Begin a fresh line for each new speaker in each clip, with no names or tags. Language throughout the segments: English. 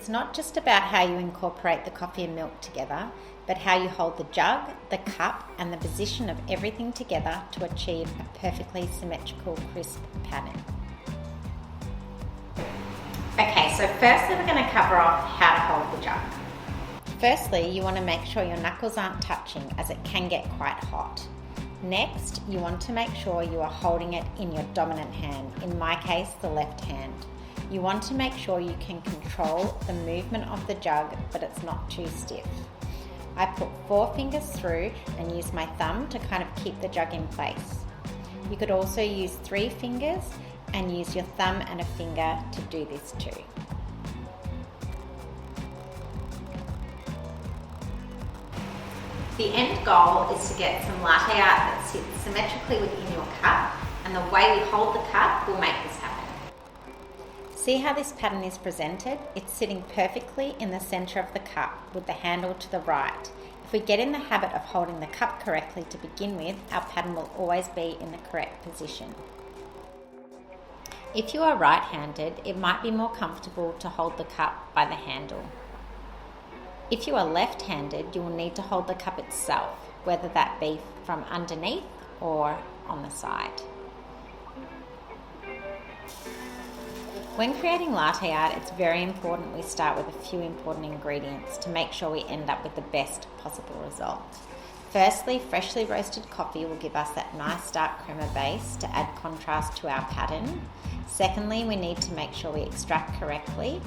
It's not just about how you incorporate the coffee and milk together, but how you hold the jug, the cup, and the position of everything together to achieve a perfectly symmetrical, crisp pattern. Okay, so firstly we're going to cover off how to hold the jug. Firstly, you want to make sure your knuckles aren't touching, as it can get quite hot. Next, you want to make sure you are holding it in your dominant hand, in my case, the left hand. You want to make sure you can control the movement of the jug, but it's not too stiff. I put 4 fingers through and use my thumb to kind of keep the jug in place. You could also use 3 fingers and use your thumb and a finger to do this too. The end goal is to get some latte art that sits symmetrically within your cup, and the way we hold the cup will make this happen. See how this pattern is presented? It's sitting perfectly in the center of the cup with the handle to the right. If we get in the habit of holding the cup correctly to begin with, our pattern will always be in the correct position. If you are right-handed, it might be more comfortable to hold the cup by the handle. If you are left-handed, you will need to hold the cup itself, whether that be from underneath or on the side. When creating latte art, it's very important we start with a few important ingredients to make sure we end up with the best possible result. Firstly, freshly roasted coffee will give us that nice dark crema base to add contrast to our pattern. Secondly, we need to make sure we extract correctly.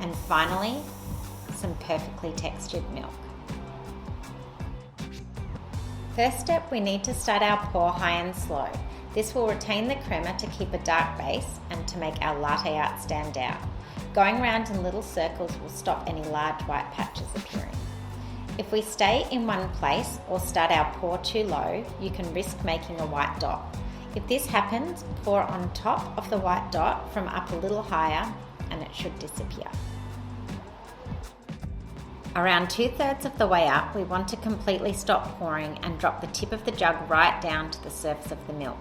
And finally, some perfectly textured milk. First step, we need to start our pour high and slow. This will retain the crema to keep a dark base and to make our latte art stand out. Going around in little circles will stop any large white patches appearing. If we stay in one place or start our pour too low, you can risk making a white dot. If this happens, pour on top of the white dot from up a little higher and it should disappear. Around 2/3 of the way up, we want to completely stop pouring and drop the tip of the jug right down to the surface of the milk.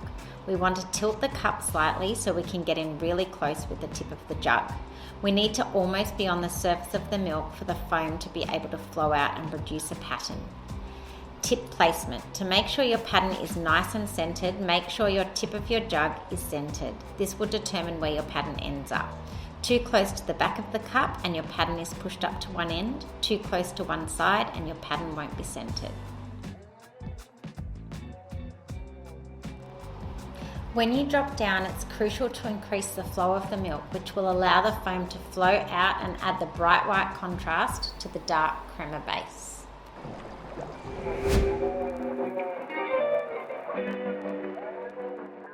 We want to tilt the cup slightly so we can get in really close with the tip of the jug. We need to almost be on the surface of the milk for the foam to be able to flow out and produce a pattern. Tip placement. To make sure your pattern is nice and centered, make sure your tip of your jug is centered. This will determine where your pattern ends up. Too close to the back of the cup and your pattern is pushed up to one end. Too close to one side and your pattern won't be centered. When you drop down, it's crucial to increase the flow of the milk, which will allow the foam to flow out and add the bright white contrast to the dark crema base.